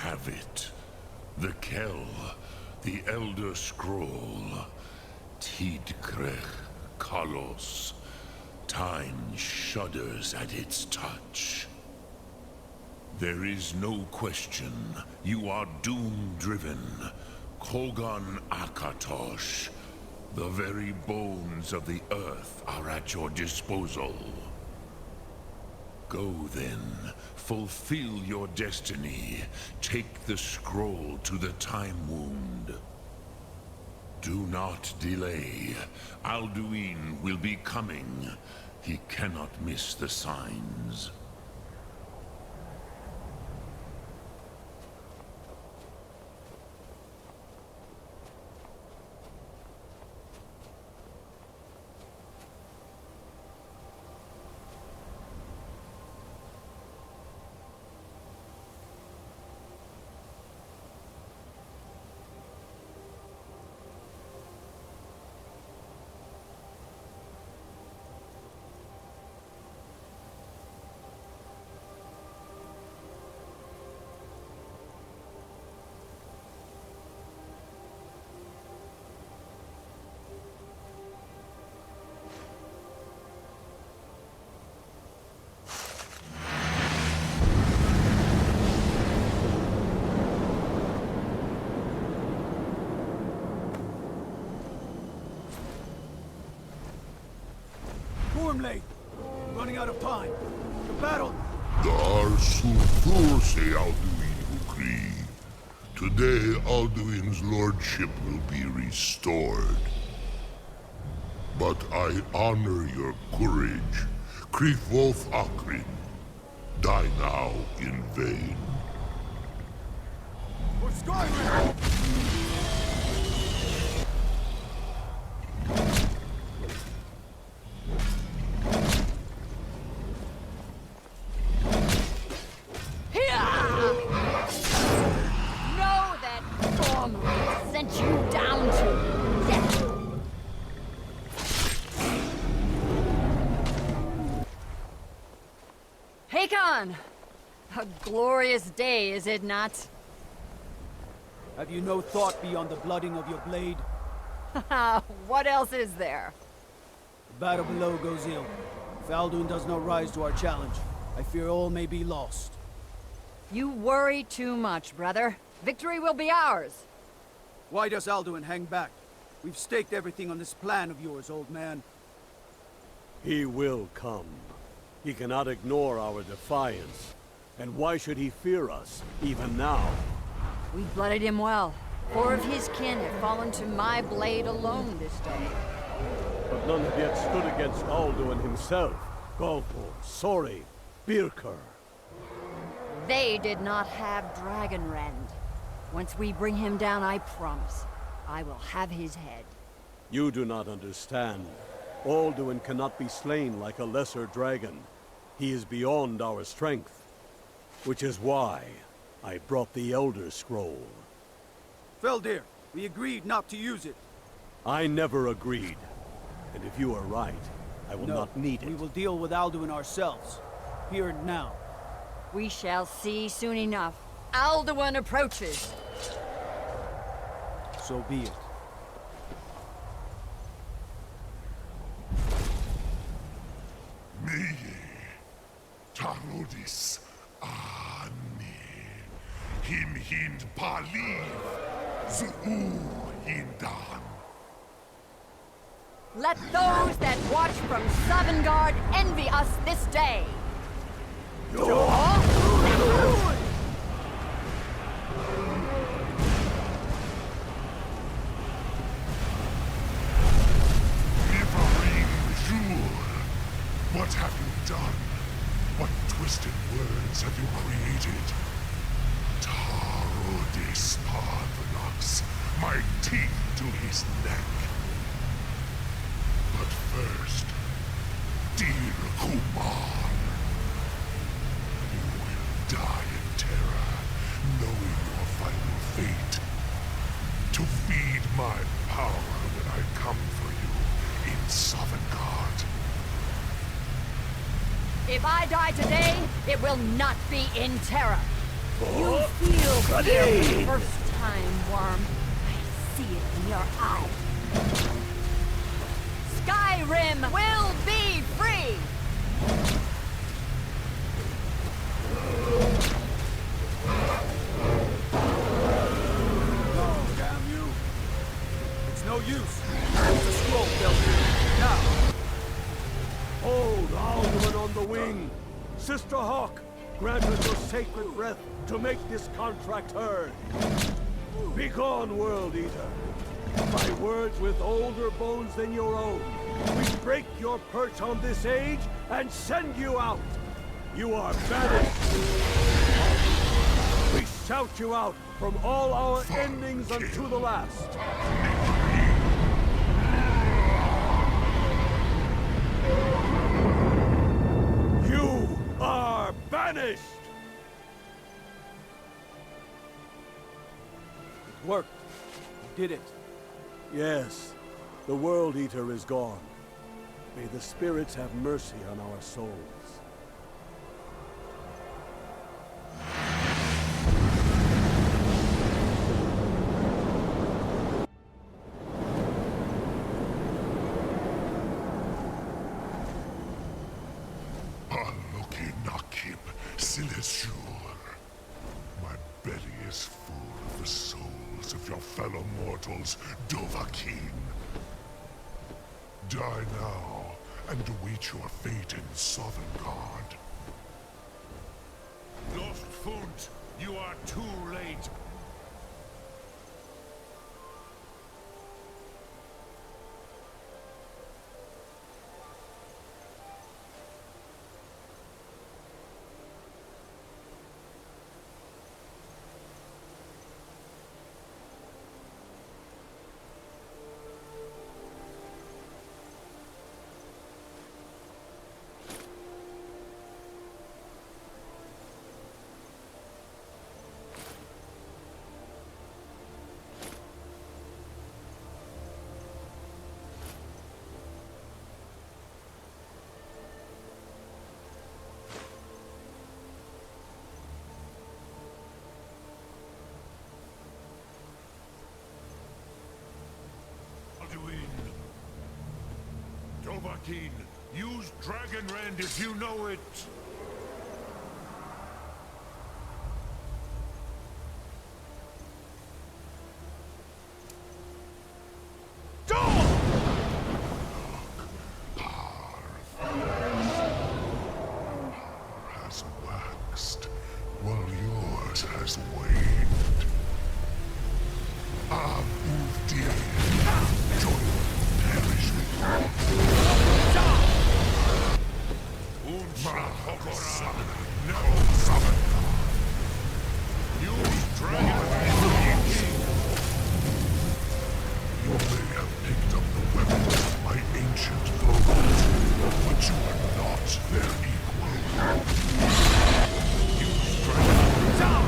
have it. The Kell, the Elder Scroll. Tidkrech Kalos. Time shudders at its touch. There is no question. You are doom-driven. Kogan Akatosh. The very bones of the earth are at your disposal. Go then. Fulfill your destiny. Take the scroll to the Time Wound. Do not delay. Alduin will be coming. He cannot miss the signs. Late. Running out of time. The battle! Dar Sulthur se Alduin Ukri. Today, Alduin's lordship will be restored. But I honor your courage. Krifwolf Akrin. Die now in vain. For Skyrim! A glorious day, is it not? Have you no thought beyond the blooding of your blade? What else is there? The battle below goes ill. If Alduin does not rise to our challenge, I fear all may be lost. You worry too much, brother. Victory will be ours. Why does Alduin hang back? We've staked everything on this plan of yours, old man. He will come. He cannot ignore our defiance. And why should he fear us, even now? We blooded him well. 4 of his kin have fallen to my blade alone this day. But none have yet stood against Alduin himself. Galpo, Sori, Birker. They did not have Dragonrend. Once we bring him down, I promise, I will have his head. You do not understand. Alduin cannot be slain like a lesser dragon. He is beyond our strength. Which is why I brought the Elder Scroll. Feldir, we agreed not to use it. I never agreed. And if you are right, I will not need it. We will deal with Alduin ourselves. Here and now. We shall see soon enough. Alduin approaches. So be it. Me, Tarudis, Ani, Him Hind Paliv, Zuu Hindan. Let those that watch from Sovngarde envy us this day. What have you done? What twisted words have you created? Tarudis Parvenox, my teeth to his neck. But first, dear Kumar, you will die in terror, knowing your final fate. To feed my power when I come for you in Sovngarde. If I die today, it will not be in terror. You feel fear for the first time, Worm. I see it in your eye. Skyrim will be free! Oh, damn you! It's no use. It's a scroll builder. Now! Hold Alderman on the wing! Sister Hawk, grant us your sacred breath to make this contract heard. Begone, World Eater. By words with older bones than your own, we break your perch on this age and send you out. You are banished. We shout you out from all our endings unto the last. You are banished! It worked. You did it. Yes, the World Eater is gone. May the spirits have mercy on our souls. Aloki Nakib Silesur. My belly is full of the souls of your fellow mortals, Dovahkiin. Die now, and await your fate in Sovngarde. Lost Funt, you are too late. Dovahkiin, use Dragon Rend if you know it. Has waxed, while yours has waned. Uvdir, join perish with Use Dragon Rend. You may have picked up the weapons of my ancient foes, but you are not their equal. Use Dragon Rend.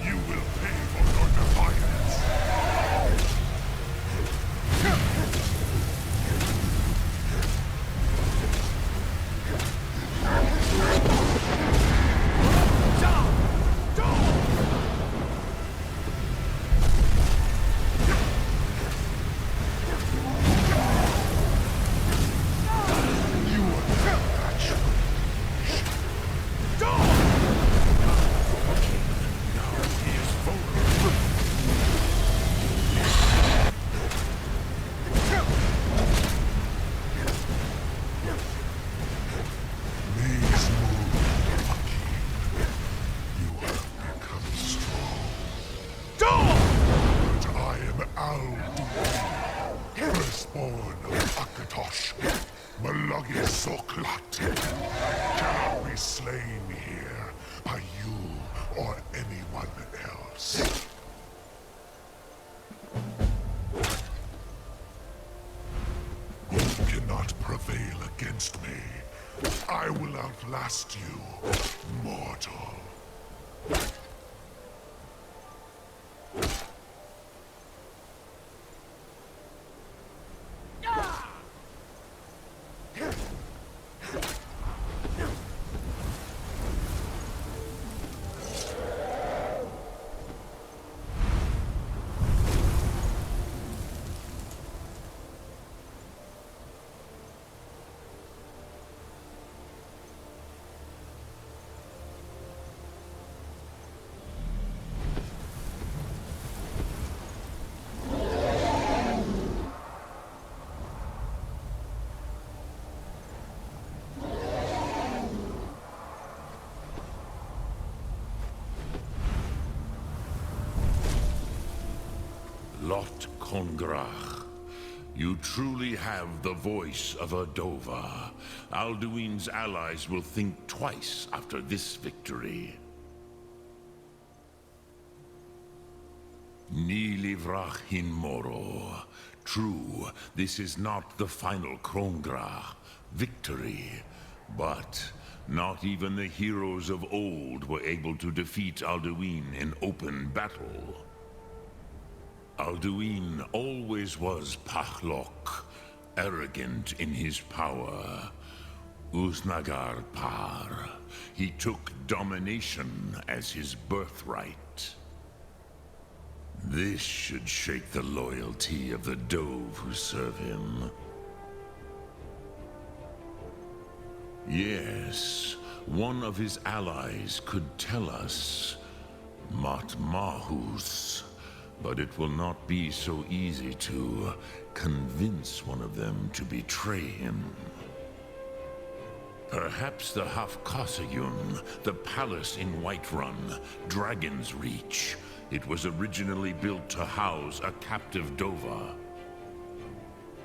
You will pay for your defiance. You are not natural. Now he is vulnerable. Please move, Dovahkiin. You have become strong. But I am Al-Duin, firstborn of Akatosh, Malagi Soklat. Cannot be slain here by you or anyone else. You cannot prevail against me. I will outlast you, mortal. Lot Kongrach. You truly have the voice of a Dova. Alduin's allies will think twice after this victory. Ni livrach hin moro. True, this is not the final Kongrach victory, but not even the heroes of old were able to defeat Alduin in open battle. Alduin always was Pachlok, arrogant in his power. Uznagar Par. He took domination as his birthright. This should shake the loyalty of the Dove who serve him. Yes, one of his allies could tell us. Matmahus. But it will not be so easy to convince one of them to betray him. Perhaps the Hafkasayun, the palace in Whiterun, Dragon's Reach. It was originally built to house a captive Dova.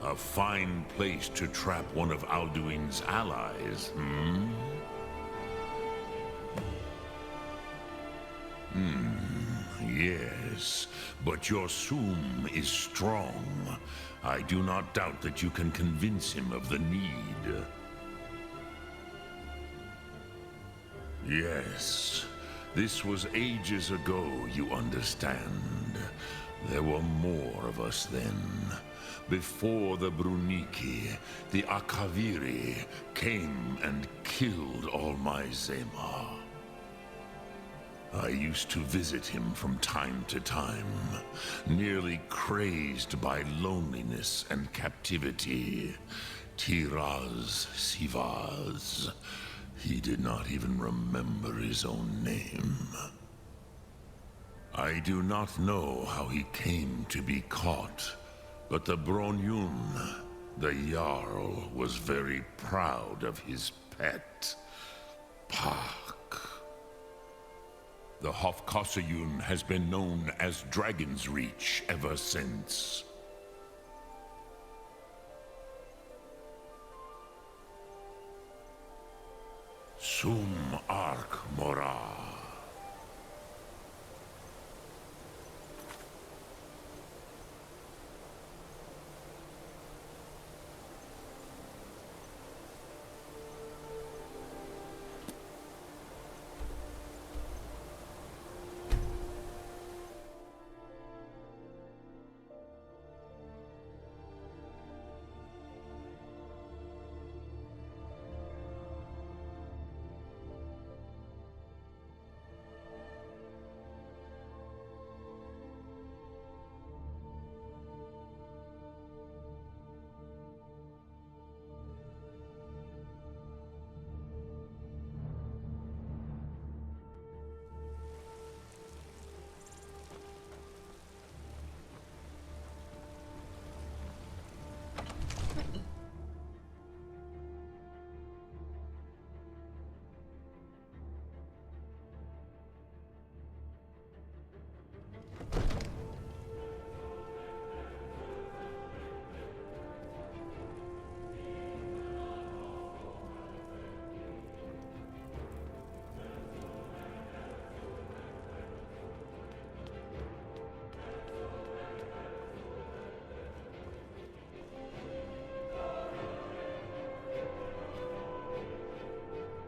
A fine place to trap one of Alduin's allies, Yes, but your Sum is strong. I do not doubt that you can convince him of the need. Yes, this was ages ago, you understand. There were more of us then. Before the Bruniki, the Akaviri came and killed all my Zema. I used to visit him from time to time, nearly crazed by loneliness and captivity. Tiraz Sivaz. He did not even remember his own name. I do not know how he came to be caught, but the Bronyun, the Jarl, was very proud of his pet, Pak. The Hofkosayun has been known as Dragon's Reach ever since. Sum Ark Mora.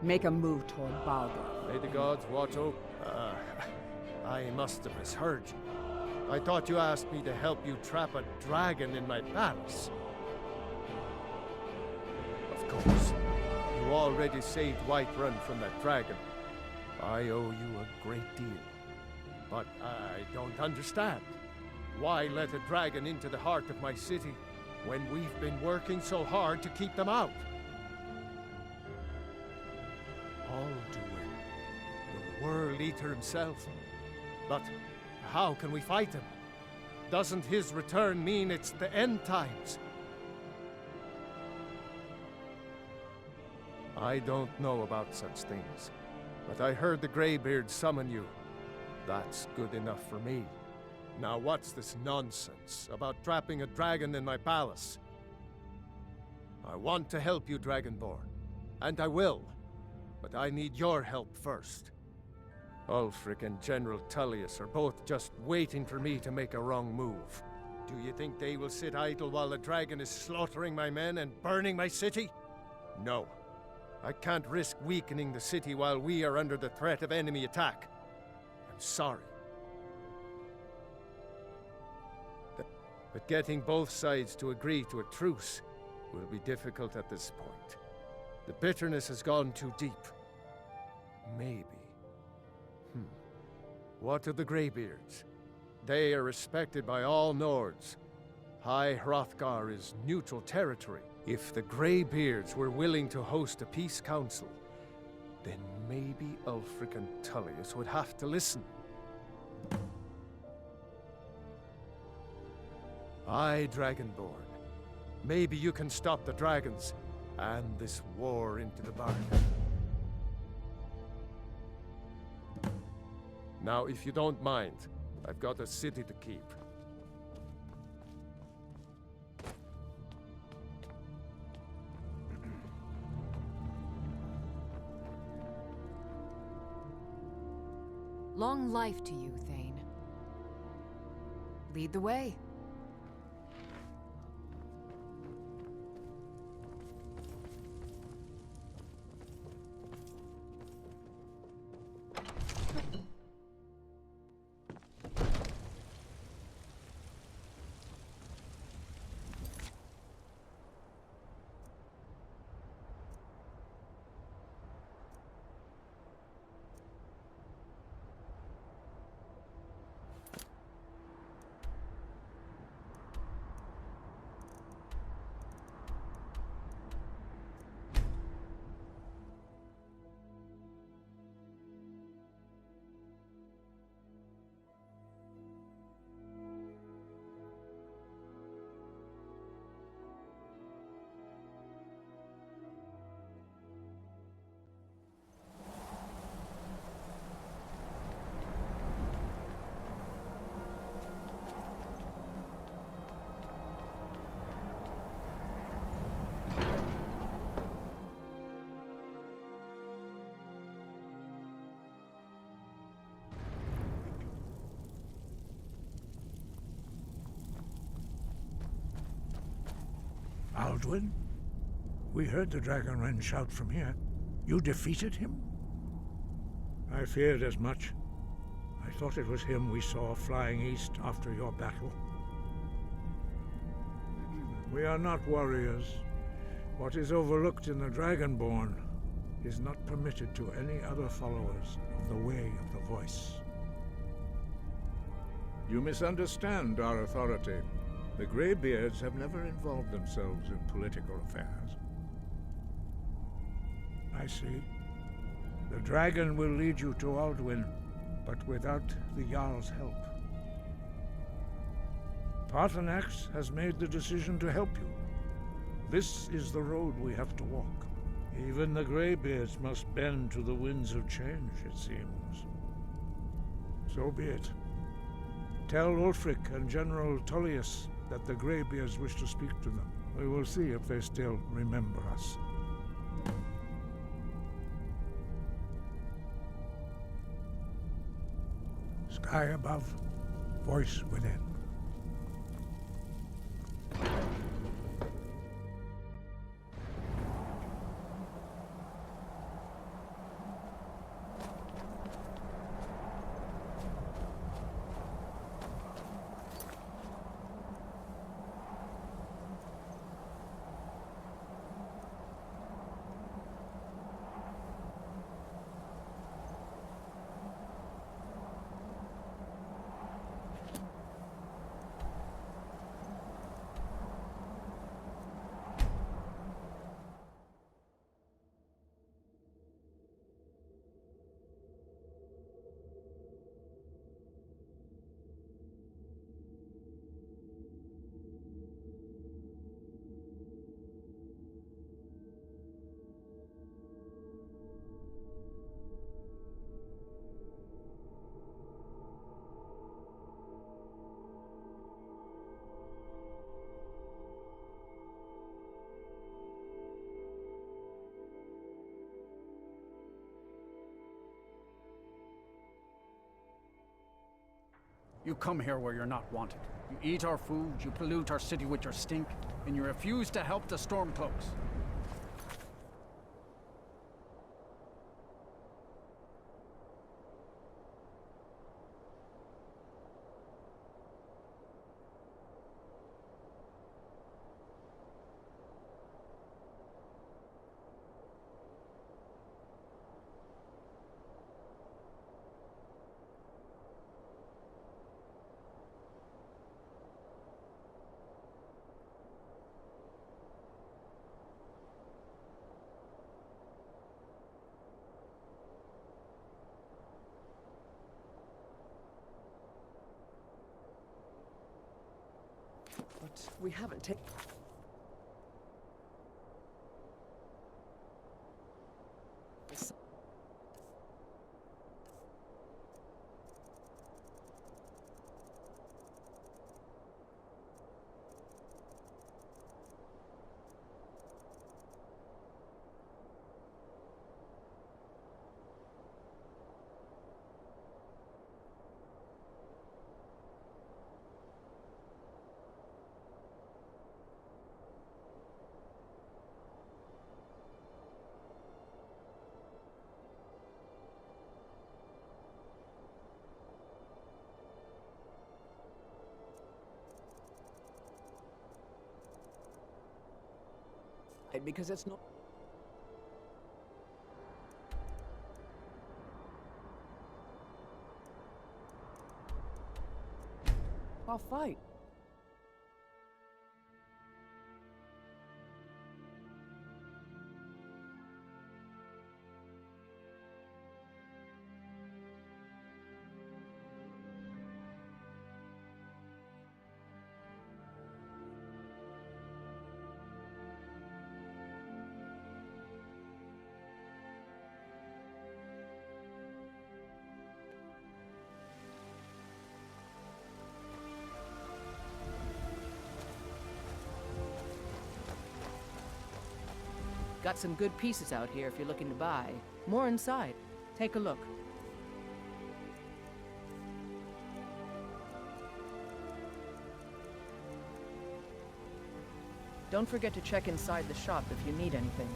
Make a move toward Baldur. May the gods watch over. I must have misheard you. I thought you asked me to help you trap a dragon in my palace. Of course. You already saved Whiterun from that dragon. I owe you a great deal. But I don't understand. Why let a dragon into the heart of my city when we've been working so hard to keep them out? Alduin, the World Eater himself. But how can we fight him? Doesn't his return mean it's the end times? I don't know about such things, but I heard the Greybeard summon you. That's good enough for me. Now what's this nonsense about trapping a dragon in my palace? I want to help you, Dragonborn, and I will, but I need your help first. Ulfric and General Tullius are both just waiting for me to make a wrong move. Do you think they will sit idle while the dragon is slaughtering my men and burning my city? No. I can't risk weakening the city while we are under the threat of enemy attack. I'm sorry. But getting both sides to agree to a truce will be difficult at this point. The bitterness has gone too deep. Maybe. What of the Greybeards? They are respected by all Nords. High Hrothgar is neutral territory. If the Greybeards were willing to host a peace council, then maybe Ulfric and Tullius would have to listen. Aye, Dragonborn. Maybe you can stop the dragons and this war into the bargain. Now, if you don't mind, I've got a city to keep. Long life to you, Thane. Lead the way. Alduin? We heard the Dragonren shout from here. You defeated him? I feared as much. I thought it was him we saw flying east after your battle. We are not warriors. What is overlooked in the Dragonborn is not permitted to any other followers of the Way of the Voice. You misunderstand our authority. The Greybeards have never involved themselves in political affairs. I see. The dragon will lead you to Alduin, but without the Jarl's help. Paarthurnax has made the decision to help you. This is the road we have to walk. Even the Greybeards must bend to the winds of change, it seems. So be it. Tell Ulfric and General Tullius that the Greybeards wish to speak to them. We will see if they still remember us. Sky above, voice within. You come here where you're not wanted. You eat our food, you pollute our city with your stink, and you refuse to help the Stormcloaks. But we haven't taken... Because it's not... I'll fight. Got some good pieces out here if you're looking to buy. More inside. Take a look. Don't forget to check inside the shop if you need anything.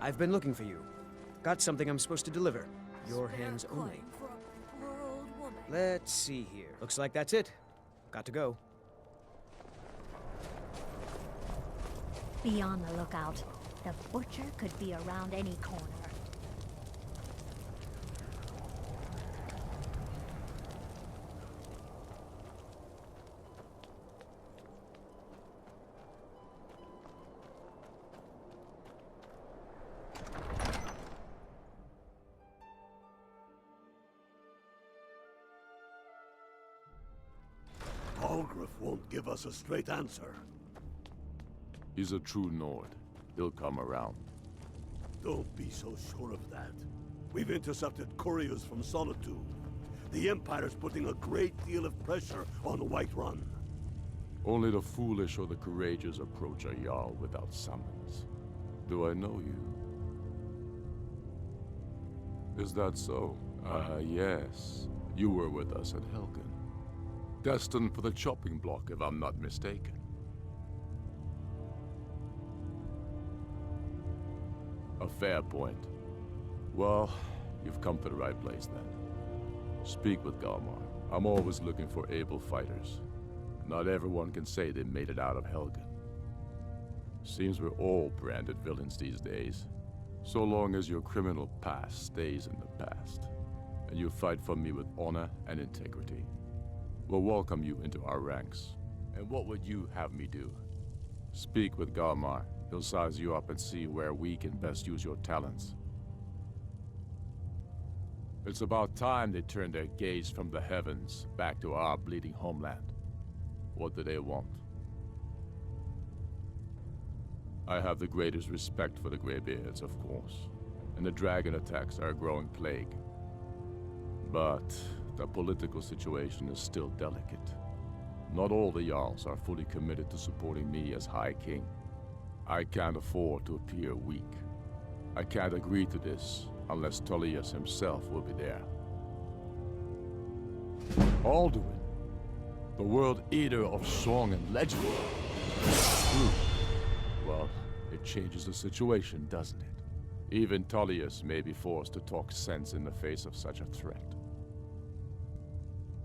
I've been looking for you. Got something I'm supposed to deliver. Your hands only. Let's see here. Looks like that's it. Got to go. Be on the lookout. The butcher could be around any corner. Won't give us a straight answer. He's a true Nord. He'll come around. Don't be so sure of that. We've intercepted couriers from Solitude. The Empire's putting a great deal of pressure on Whiterun. Only the foolish or the courageous approach a Jarl without summons. Do I know you? Is that so? Yes. You were with us at Helgen. Destined for the chopping block, if I'm not mistaken. A fair point. Well, you've come to the right place then. Speak with Galmar. I'm always looking for able fighters. Not everyone can say they made it out of Helgen. Seems we're all branded villains these days. So long as your criminal past stays in the past, and you fight for me with honor and integrity, we'll welcome you into our ranks. And what would you have me do? Speak with Galmar. He'll size you up and see where we can best use your talents. It's about time they turned their gaze from the heavens back to our bleeding homeland. What do they want? I have the greatest respect for the Greybeards, of course, and the dragon attacks are a growing plague. But the political situation is still delicate. Not all the Jarls are fully committed to supporting me as High King. I can't afford to appear weak. I can't agree to this unless Tullius himself will be there. Alduin, the World Eater of song and legend. Well, it changes the situation, doesn't it? Even Tullius may be forced to talk sense in the face of such a threat.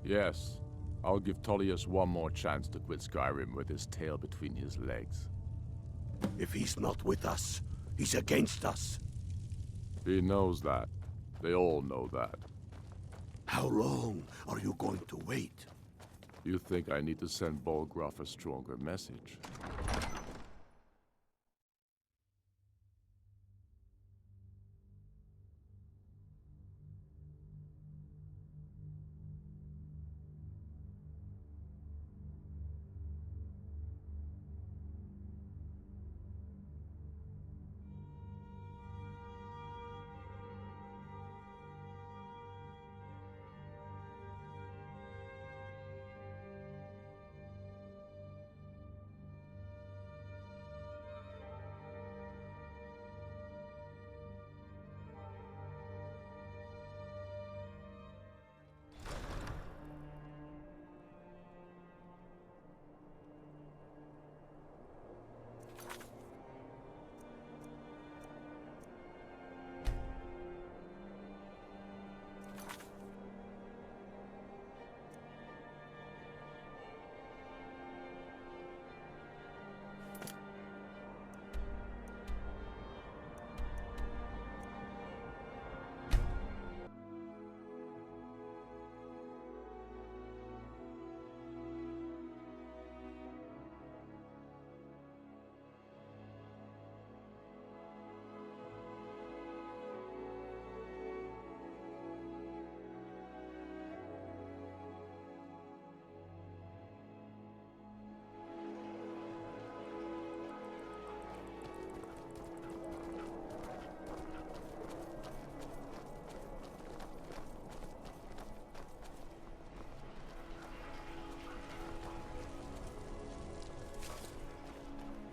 Yes, I'll give Tullius one more chance to quit Skyrim with his tail between his legs. If he's not with us, he's against us. He knows that. They all know that. How long are you going to wait? You think I need to send Bolgraf a stronger message?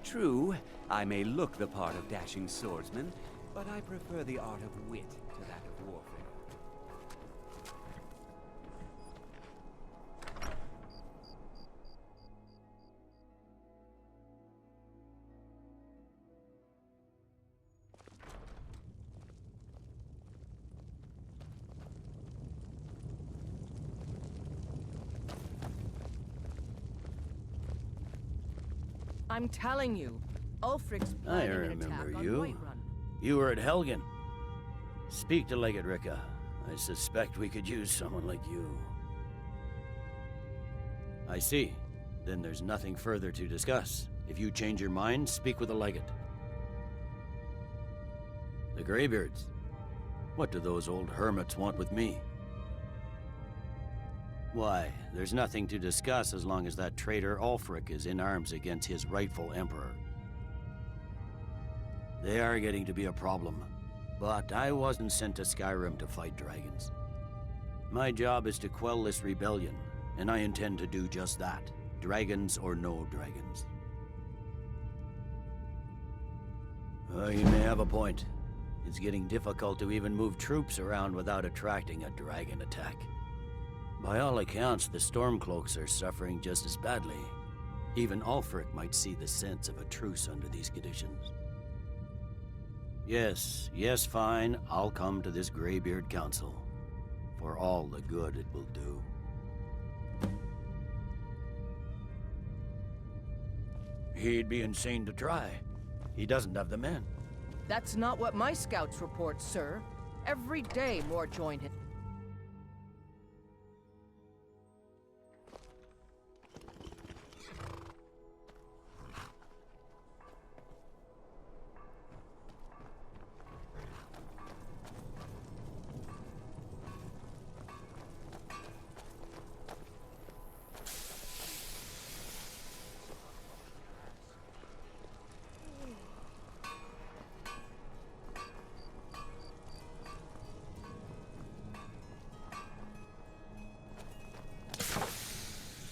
True, I may look the part of dashing swordsman, but I prefer the art of wit to that of warfare. I'm telling you, Ulfric's I planning an attack remember on you. Whiterun. You were at Helgen. Speak to Legate Ricka. I suspect we could use someone like you. I see. Then there's nothing further to discuss. If you change your mind, speak with the Legate. The Greybeards. What do those old hermits want with me? Why, there's nothing to discuss as long as that traitor Ulfric is in arms against his rightful emperor. They are getting to be a problem, but I wasn't sent to Skyrim to fight dragons. My job is to quell this rebellion, and I intend to do just that, dragons or no dragons. You may have a point. It's getting difficult to even move troops around without attracting a dragon attack. By all accounts, the Stormcloaks are suffering just as badly. Even Ulfric might see the sense of a truce under these conditions. Yes, fine. I'll come to this Greybeard Council. For all the good it will do. He'd be insane to try. He doesn't have the men. That's not what my scouts report, sir. Every day more join him.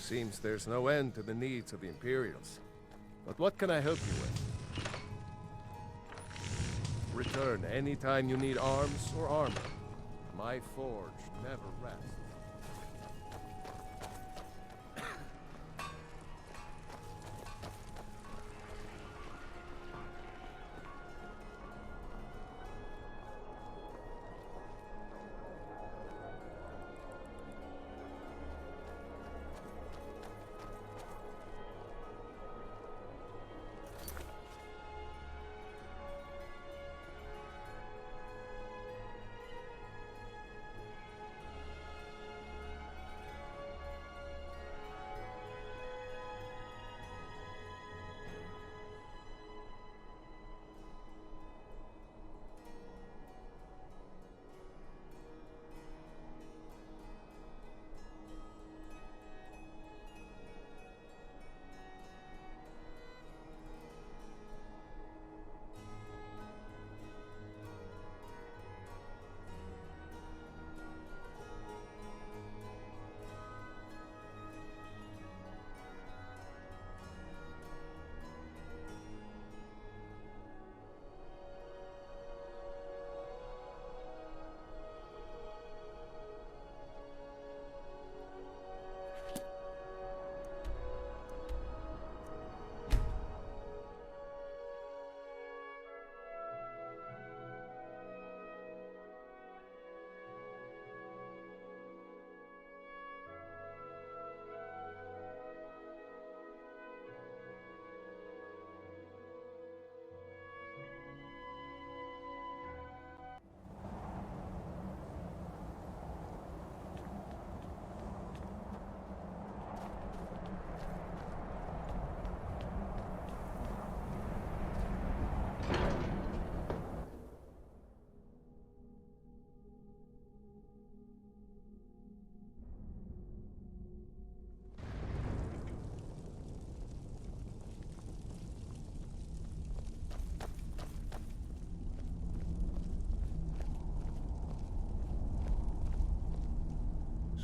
Seems there's no end to the needs of the Imperials. But what can I help you with? Return anytime you need arms or armor. My forge never rests.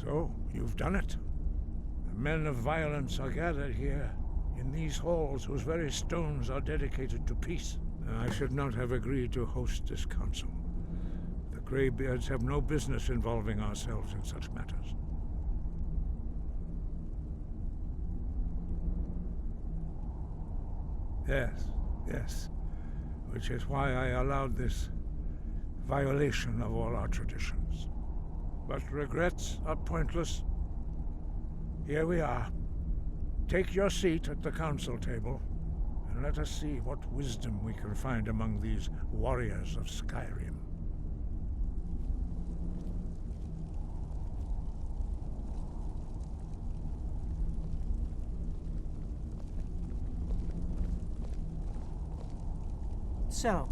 So, you've done it. The men of violence are gathered here, in these halls whose very stones are dedicated to peace. I should not have agreed to host this council. The Greybeards have no business involving ourselves in such matters. Yes. Which is why I allowed this violation of all our traditions. But regrets are pointless. Here we are. Take your seat at the council table, and let us see what wisdom we can find among these warriors of Skyrim. So,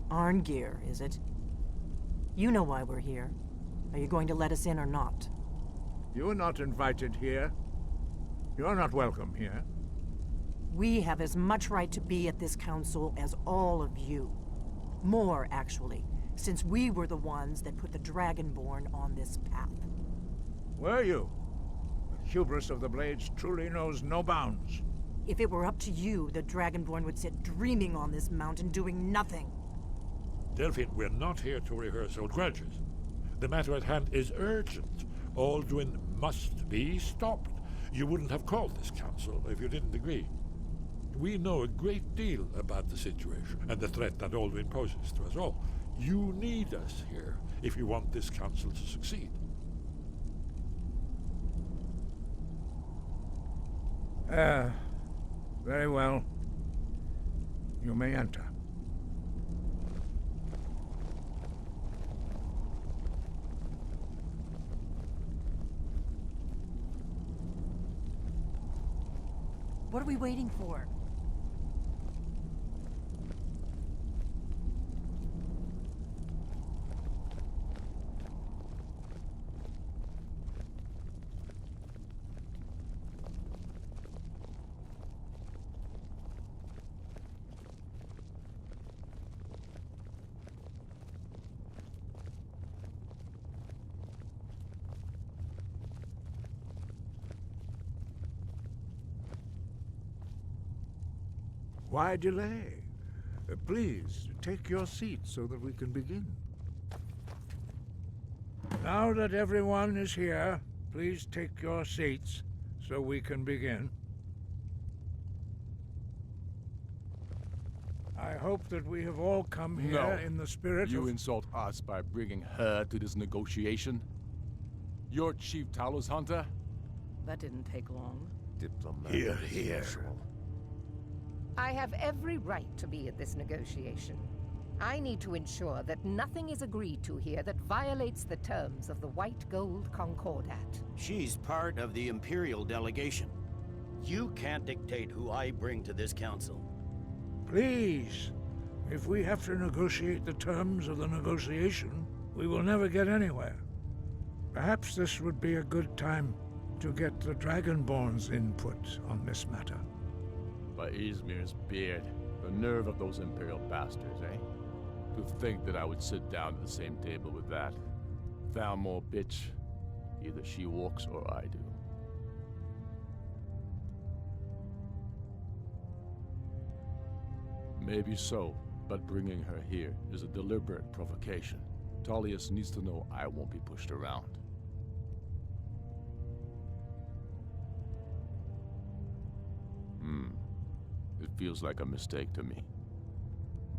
Arngeir, is it? You know why we're here. Are you going to let us in or not? You're not invited here. You're not welcome here. We have as much right to be at this council as all of you. More, actually, since we were the ones that put the Dragonborn on this path. Were you? The hubris of the Blades truly knows no bounds. If it were up to you, the Dragonborn would sit dreaming on this mountain doing nothing. Delphine, we're not here to rehearse old grudges. The matter at hand is urgent. Alduin must be stopped. You wouldn't have called this council if you didn't agree. We know a great deal about the situation and the threat that Alduin poses to us all. You need us here if you want this council to succeed. Very well. You may enter. What are we waiting for? Why delay? Please, take your seat so that we can begin. Now that everyone is here, please take your seats so we can begin. I hope that we have all come here in the spirit You of... insult us by bringing her to this negotiation? You're Chief Talos Hunter? That didn't take long. Diplomatic. Here. I have every right to be at this negotiation. I need to ensure that nothing is agreed to here that violates the terms of the White Gold Concordat. She's part of the Imperial delegation. You can't dictate who I bring to this council. Please, if we have to negotiate the terms of the negotiation, we will never get anywhere. Perhaps this would be a good time to get the Dragonborn's input on this matter. By Izmir's beard, the nerve of those Imperial bastards, eh? To think that I would sit down at the same table with that. Thalmor bitch. Either she walks or I do. Maybe so, but bringing her here is a deliberate provocation. Tullius needs to know I won't be pushed around. It feels like a mistake to me.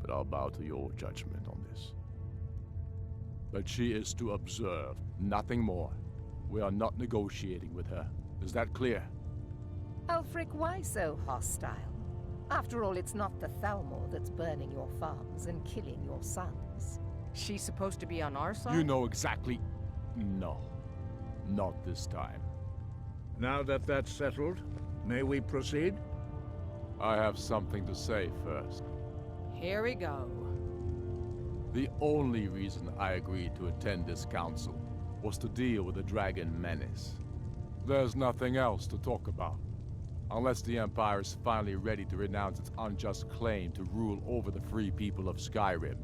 But I'll bow to your judgment on this. But she is to observe, nothing more. We are not negotiating with her. Is that clear? Ulfric, why so hostile? After all, it's not the Thalmor that's burning your farms and killing your sons. She's supposed to be on our side? You know exactly... No. Not this time. Now that that's settled, may we proceed? I have something to say first. Here we go. The only reason I agreed to attend this council was to deal with the dragon menace. There's nothing else to talk about. Unless the Empire is finally ready to renounce its unjust claim to rule over the free people of Skyrim.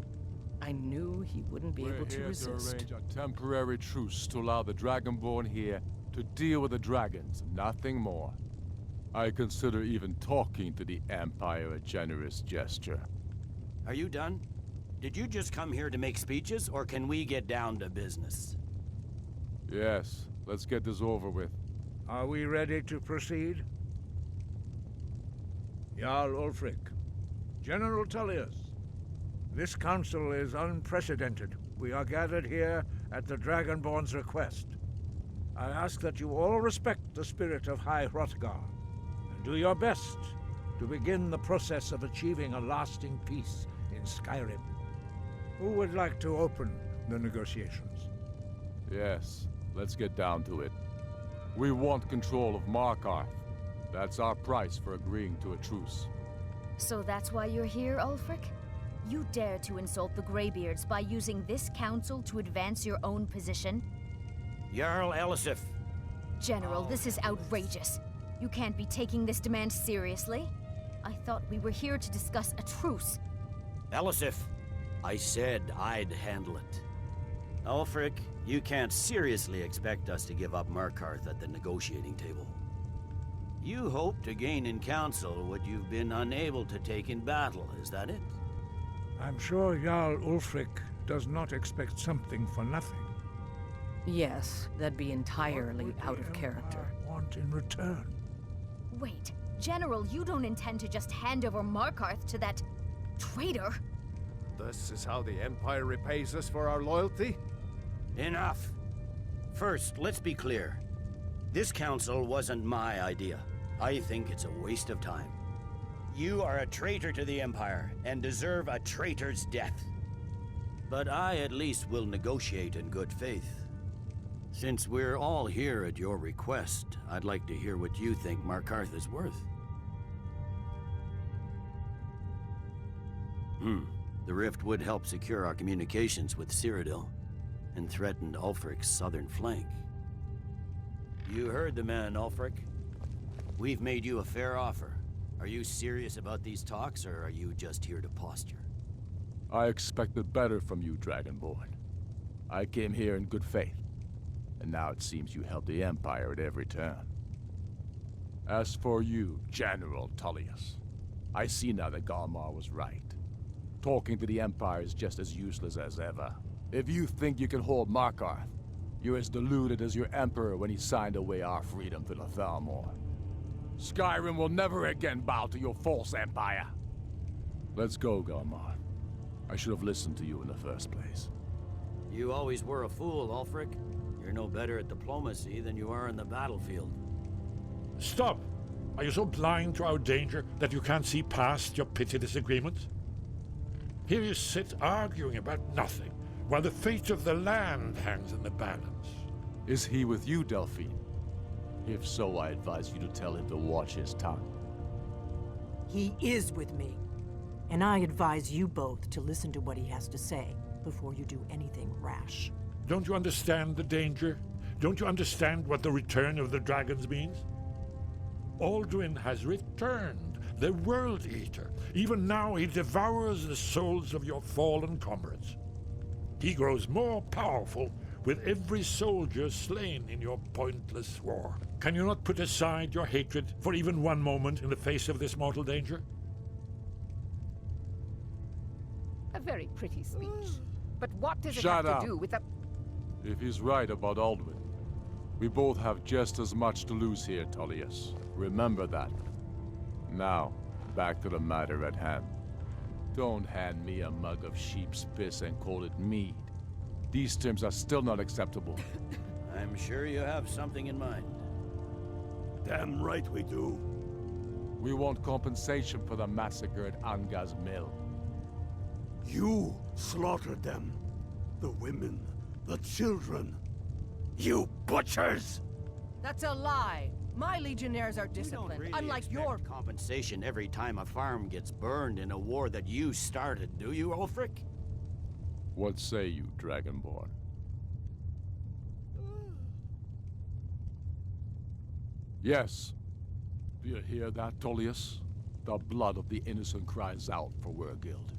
I knew he wouldn't be able to resist. We're here to arrange a temporary truce to allow the Dragonborn here to deal with the dragons, nothing more. I consider even talking to the Empire a generous gesture. Are you done? Did you just come here to make speeches, or can we get down to business? Yes, let's get this over with. Are we ready to proceed? Jarl Ulfric, General Tullius, this council is unprecedented. We are gathered here at the Dragonborn's request. I ask that you all respect the spirit of High Hrothgar, and do your best to begin the process of achieving a lasting peace in Skyrim. Who would like to open the negotiations? Yes, let's get down to it. We want control of Markarth. That's our price for agreeing to a truce. So that's why you're here, Ulfric? You dare to insult the Greybeards by using this council to advance your own position? Jarl Elisif. General, this is outrageous. You can't be taking this demand seriously. I thought we were here to discuss a truce. Elisif, I said I'd handle it. Ulfric, you can't seriously expect us to give up Markarth at the negotiating table. You hope to gain in council what you've been unable to take in battle, is that it? I'm sure Jarl Ulfric does not expect something for nothing. Yes, that'd be entirely out of character. Want in return? Wait, General, you don't intend to just hand over Markarth to that traitor? This is how the Empire repays us for our loyalty? Enough. First, let's be clear. This council wasn't my idea. I think it's a waste of time. You are a traitor to the Empire, and deserve a traitor's death. But I at least will negotiate in good faith. Since we're all here at your request, I'd like to hear what you think Markarth is worth. The rift would help secure our communications with Cyrodiil, and threatened Ulfric's southern flank. You heard the man, Ulfric. We've made you a fair offer. Are you serious about these talks, or are you just here to posture? I expected better from you, Dragonborn. I came here in good faith, and now it seems you help the Empire at every turn. As for you, General Tullius, I see now that Galmar was right. Talking to the Empire is just as useless as ever. If you think you can hold Markarth, you're as deluded as your Emperor when he signed away our freedom to the Thalmor. Skyrim will never again bow to your false empire. Let's go, Galmar. I should have listened to you in the first place. You always were a fool, Ulfric. You're no better at diplomacy than you are in the battlefield. Stop! Are you so blind to our danger that you can't see past your petty disagreements? Here you sit arguing about nothing, while the fate of the land hangs in the balance. Is he with you, Delphine? If so, I advise you to tell him to watch his tongue. He is with me. And I advise you both to listen to what he has to say before you do anything rash. Don't you understand the danger? Don't you understand what the return of the dragons means? Alduin has returned, the World Eater. Even now he devours the souls of your fallen comrades. He grows more powerful with every soldier slain in your pointless war. Can you not put aside your hatred for even one moment in the face of this mortal danger? A very pretty speech. But what does it Shut have up. to do with the... If he's right about Alduin, we both have just as much to lose here, Tullius. Remember that. Now, back to the matter at hand. Don't hand me a mug of sheep's piss and call it mead. These terms are still not acceptable. I'm sure you have something in mind. Damn right we do. We want compensation for the massacre at Anga's mill. You slaughtered them. The women, the children. You butchers! That's a lie. My legionnaires are disciplined, unlike your... compensation every time a farm gets burned in a war that you started, do you, Ulfric? What say you, Dragonborn? Yes. Do you hear that, Tullius? The blood of the innocent cries out for Wergild.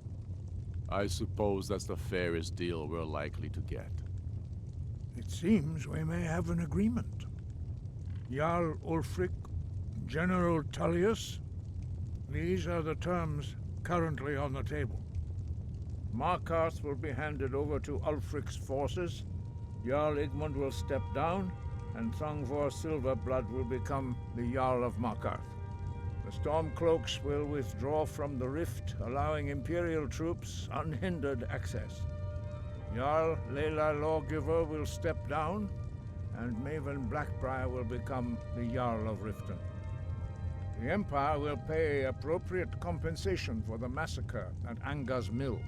I suppose that's the fairest deal we're likely to get. It seems we may have an agreement. Jarl Ulfric, General Tullius, these are the terms currently on the table. Markarth will be handed over to Ulfric's forces, Jarl Igmund will step down, and Thongvor Silverblood will become the Jarl of Markarth. The Stormcloaks will withdraw from the rift, allowing Imperial troops unhindered access. Jarl Leila Lawgiver will step down, and Maven Blackbriar will become the Jarl of Riften. The Empire will pay appropriate compensation for the massacre at Anga's mill.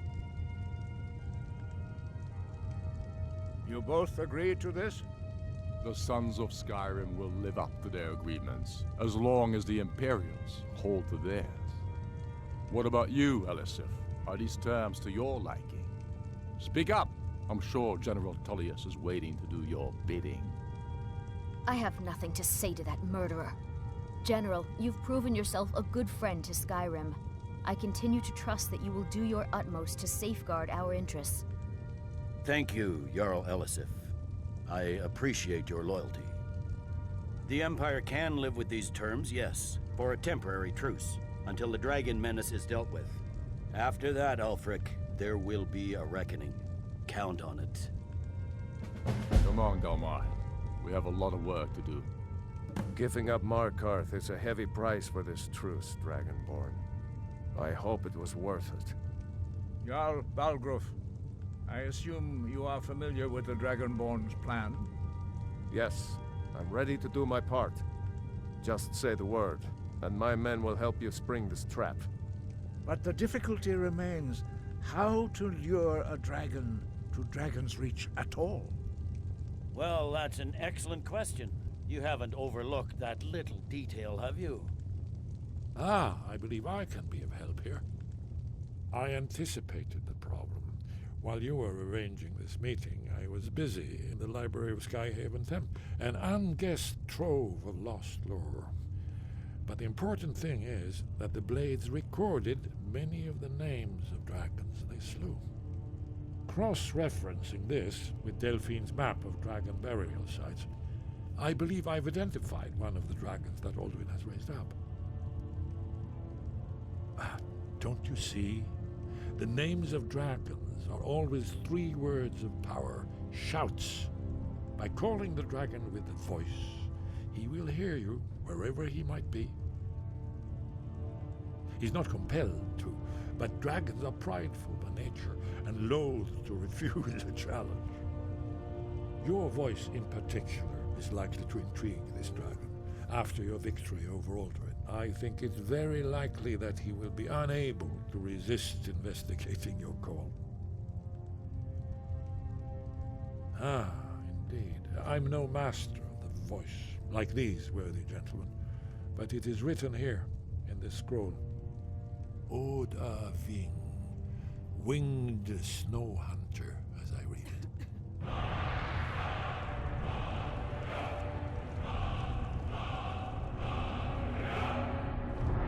You both agree to this? The Sons of Skyrim will live up to their agreements, as long as the Imperials hold to theirs. What about you, Elisif? Are these terms to your liking? Speak up! I'm sure General Tullius is waiting to do your bidding. I have nothing to say to that murderer. General, you've proven yourself a good friend to Skyrim. I continue to trust that you will do your utmost to safeguard our interests. Thank you, Jarl Elisif. I appreciate your loyalty. The Empire can live with these terms, yes, for a temporary truce, until the dragon menace is dealt with. After that, Ulfric, there will be a reckoning. Count on it. Come on, Galmar. We have a lot of work to do. Giving up Markarth is a heavy price for this truce, Dragonborn. I hope it was worth it. Jarl Balgruf, I assume you are familiar with the Dragonborn's plan? Yes, I'm ready to do my part. Just say the word, and my men will help you spring this trap. But the difficulty remains how to lure a dragon to Dragon's Reach at all. Well, that's an excellent question. You haven't overlooked that little detail, have you? Ah, I believe I can be of help here. I anticipated the problem. While you were arranging this meeting, I was busy in the library of Skyhaven Temp, an unguessed trove of lost lore. But the important thing is that the Blades recorded many of the names of dragons they slew. Cross-referencing this with Delphine's map of dragon burial sites, I believe I've identified one of the dragons that Alduin has raised up. Don't you see? The names of dragons are always 3 words of power, shouts. By calling the dragon with the voice, he will hear you wherever he might be. He's not compelled to, but dragons are prideful by nature and loath to refuse a challenge. Your voice in particular is likely to intrigue this dragon. After your victory over Alduin, I think it's very likely that he will be unable to resist investigating your call. Ah, indeed. I'm no master of the voice, like these worthy gentlemen, but it is written here in this scroll. Oda Ving, winged snow hunter, as I read it.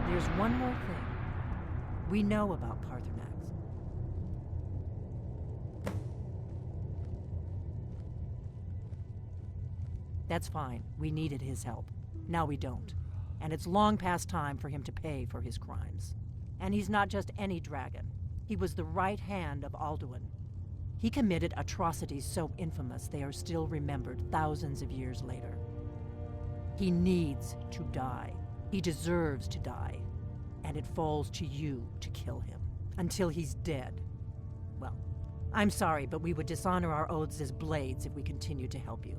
There's one more thing. We know about Paarthurnax. That's fine. We needed his help. Now we don't. And it's long past time for him to pay for his crimes. And he's not just any dragon. He was the right hand of Alduin. He committed atrocities so infamous they are still remembered thousands of years later. He needs to die. He deserves to die. And it falls to you to kill him. Until he's dead. Well, I'm sorry, but we would dishonor our oaths as blades if we continued to help you.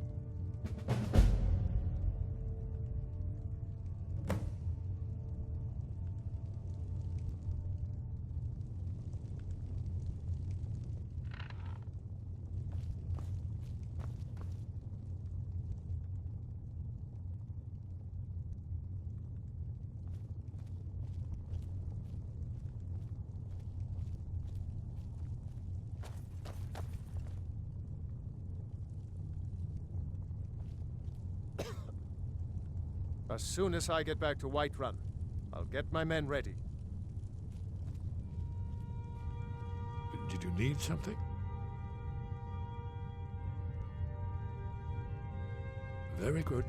As soon as I get back to Whiterun, I'll get my men ready. Did you need something? Very good.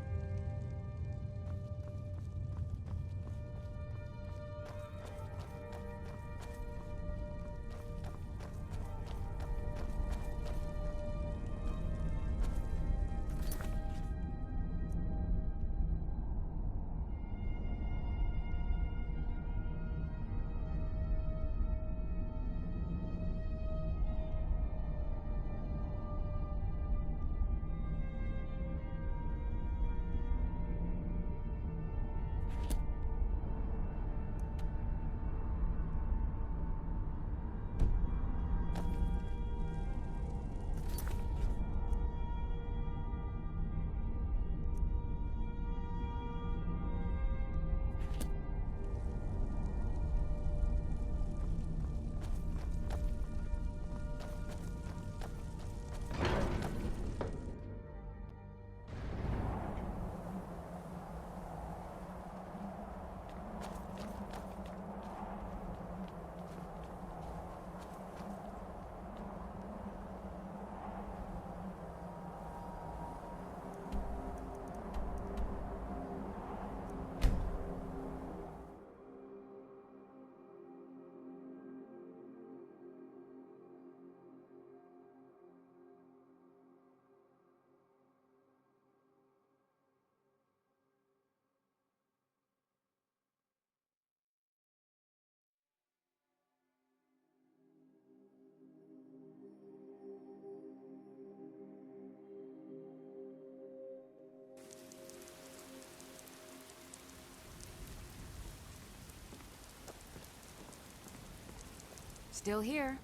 Still here.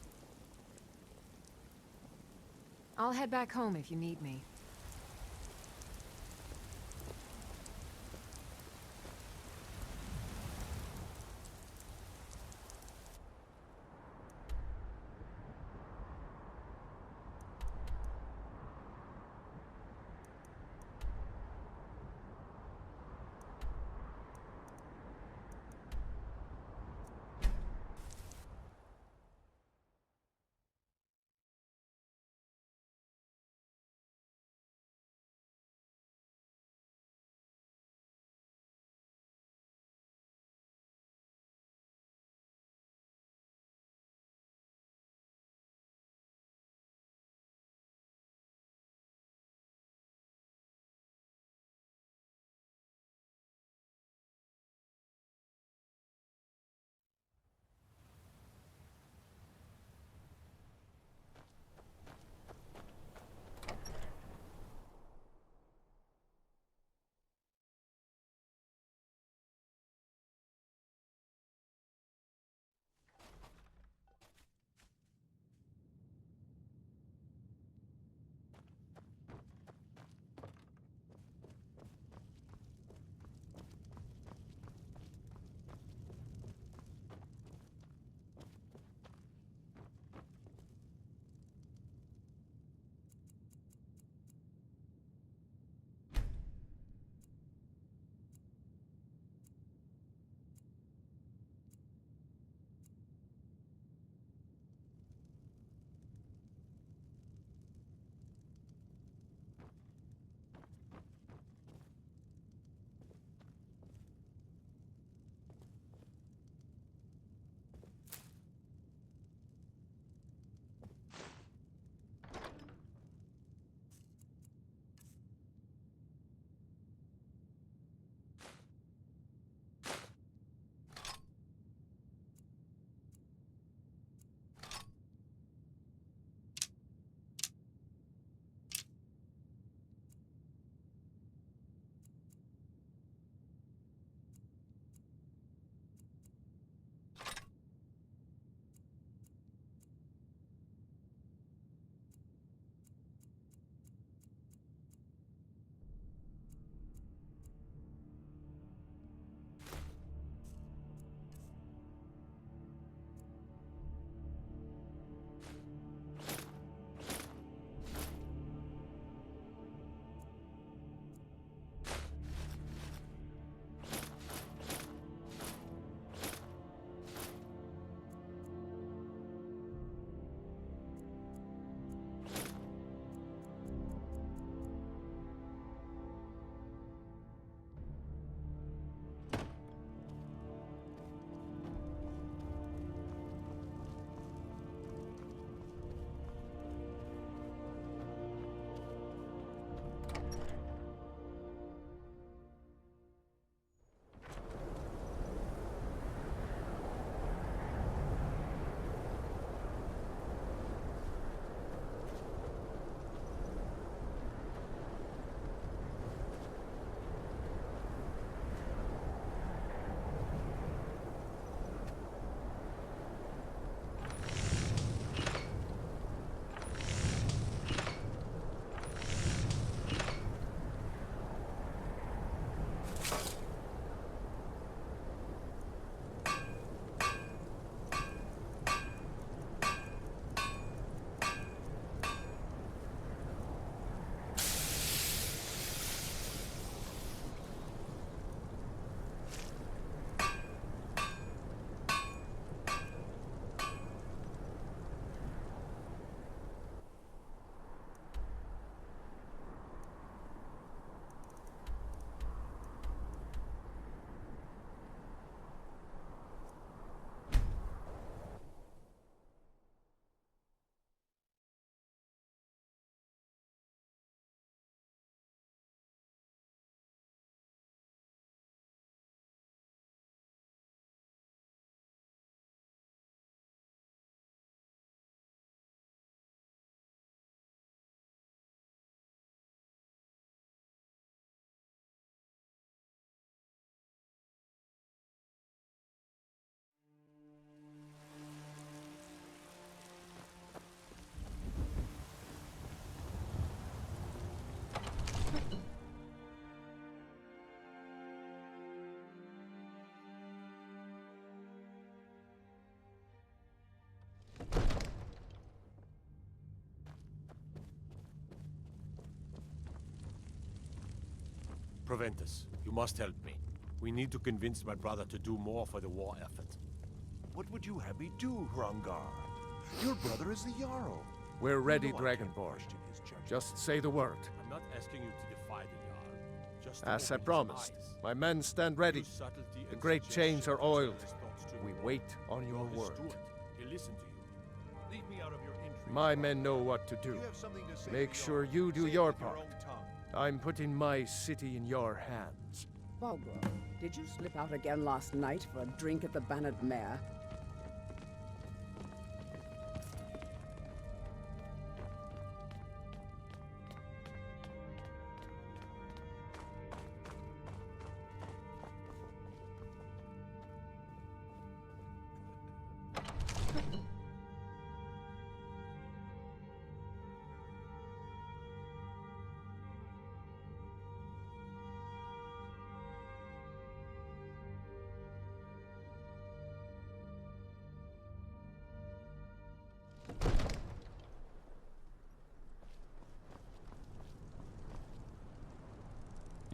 I'll head back home if you need me. prevent us. You must help me. We need to convince my brother to do more for the war effort. What would you have me do, Hrangar? Your brother is the Jarl. We're ready, No, I can't Dragonborn. question his judgment. Just say the word. I'm not asking you to defy the Jarl. Just to As I open his promised, eyes. my men stand ready. Use subtlety The and great chains suggestion are to oiled. turn his thoughts to We reward. wait on your You're his word. steward. He'll listen to you. Leave me out of your intrigue. My men know what to do. You have something to say Make to sure Jarl. you do Say it your with your part. own tongue. I'm putting my city in your hands. Balgro, did you slip out again last night for a drink at the Bannered Mare?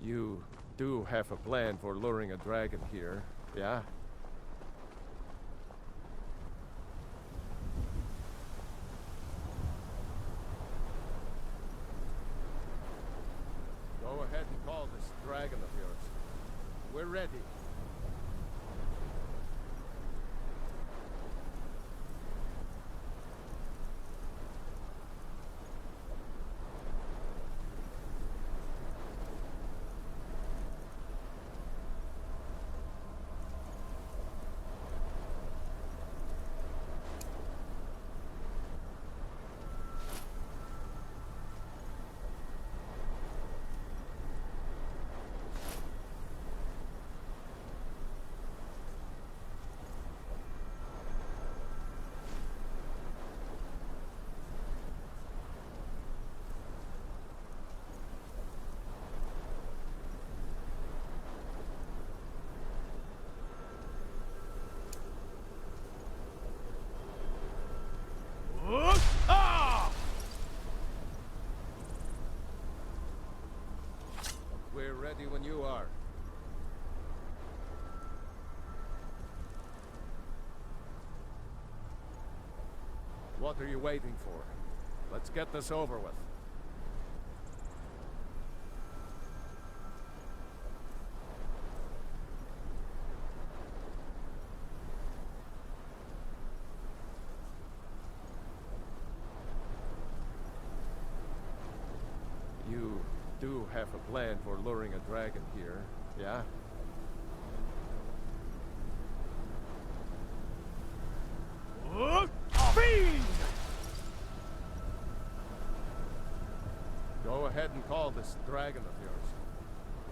You do have a plan for luring a dragon here, yeah? Go ahead and call this dragon of yours. We're ready. We're ready when you are. What are you waiting for? Let's get this over with. You do have a plan for luring a dragon here, yeah? Fiend! Go ahead and call this dragon of yours.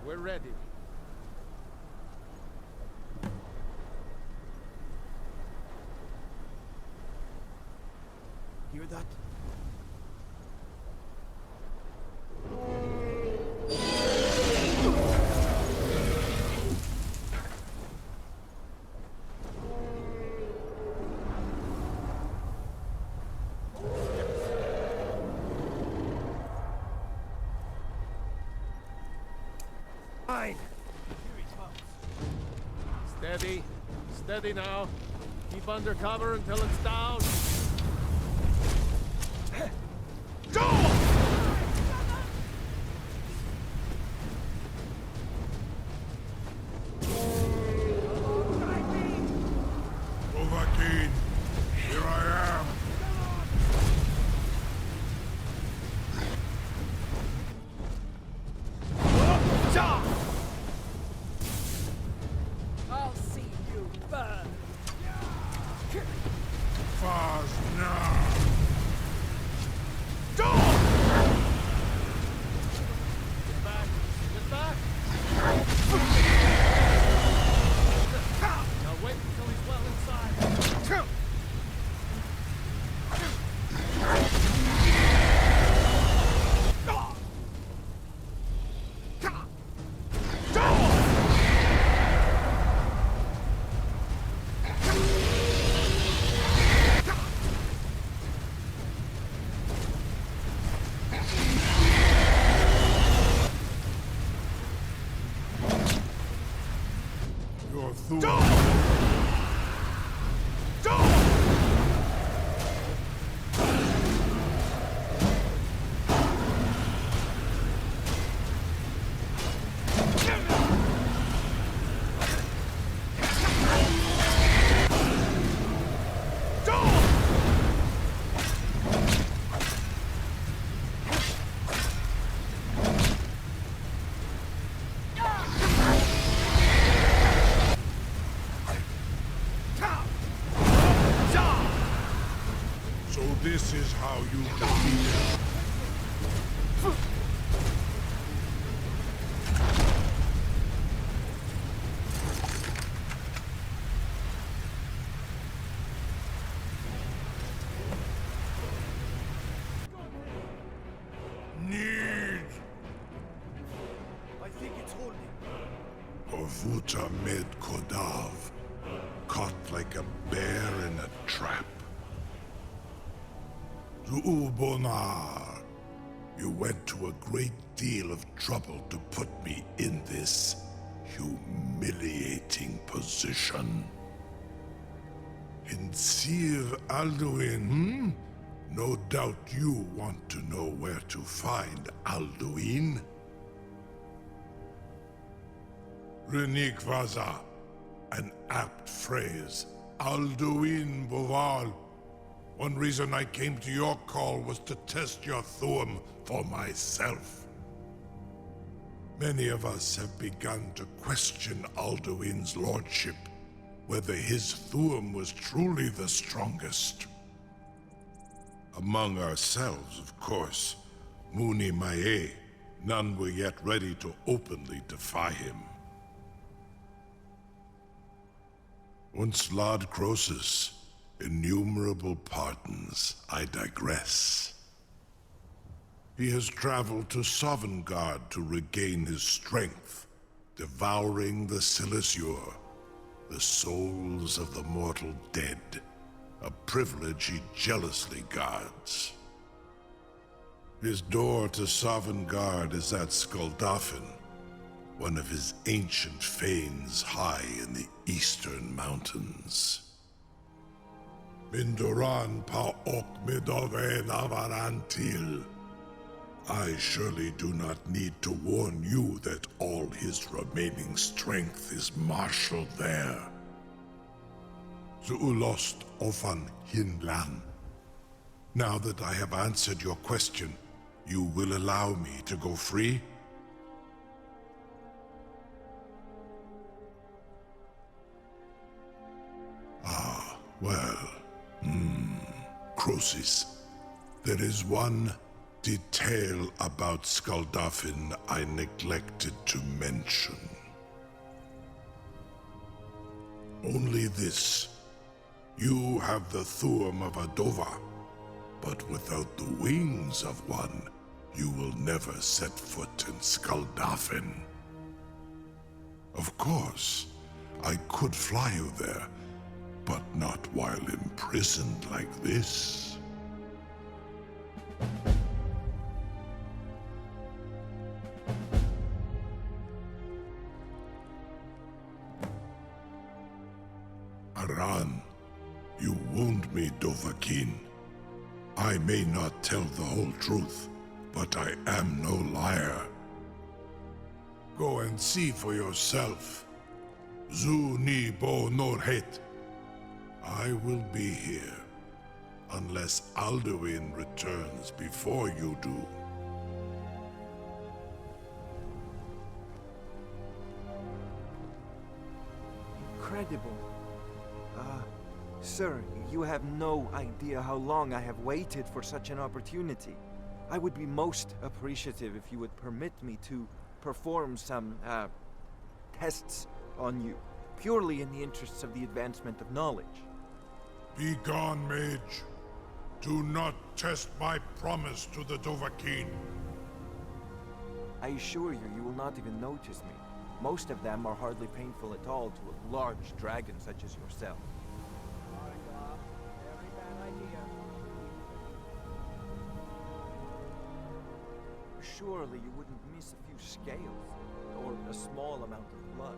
We're ready. Hear that? Fine. Steady. Steady now. Keep under cover until it's down. Overkeen, here I am. I'll see you burn. Far So this is how you defeat him. Need! I think it's holding. Orvuta Med Kodav, caught like a bear in a trap. Zuubonar, you went to a great deal of trouble to put me in this humiliating position. Insir Alduin, No doubt you want to know where to find Alduin. Renikvaza, an apt phrase. Alduin Boval. One reason I came to your call was to test your Thuum for myself. Many of us have begun to question Alduin's lordship, whether his Thuum was truly the strongest. Among ourselves, of course, Muni Mae, none were yet ready to openly defy him. Once Lord Croesus, innumerable pardons, I digress. He has traveled to Sovngarde to regain his strength, devouring the Silesur, the souls of the mortal dead, a privilege he jealously guards. His door to Sovngarde is at Skuldafn, one of his ancient fanes high in the eastern mountains. Mindoran pa ok midove navarantil. I surely do not need to warn you that all his remaining strength is marshaled there. Zuulost ofan hinlan. Now that I have answered your question, you will allow me to go free? Ah, well, Croesus, there is one detail about Skuldafn I neglected to mention. Only this. You have the Thuum of a Dova, but without the wings of one, you will never set foot in Skuldafn. Of course, I could fly you there, but not while imprisoned like this. Aran, you wound me, Dovahkiin. I may not tell the whole truth, but I am no liar. Go and see for yourself. Zu ni bo norhet. I will be here, unless Alduin returns before you do. Incredible. Sir, you have no idea how long I have waited for such an opportunity. I would be most appreciative if you would permit me to perform some, tests on you, purely in the interests of the advancement of knowledge. Be gone, mage. Do not test my promise to the Dovahkiin. I assure you, you will not even notice me. Most of them are hardly painful at all to a large dragon such as yourself. Surely you wouldn't miss a few scales, or a small amount of blood.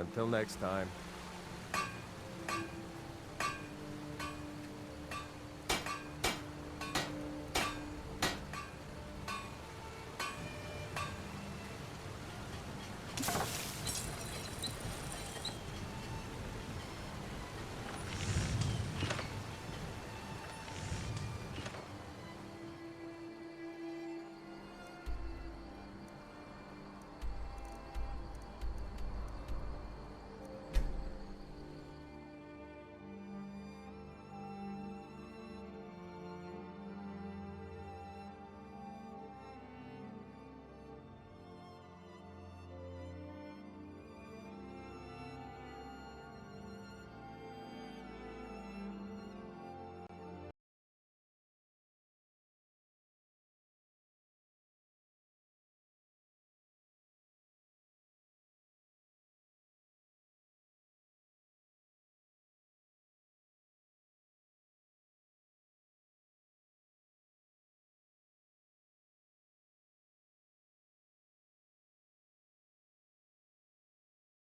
Until next time.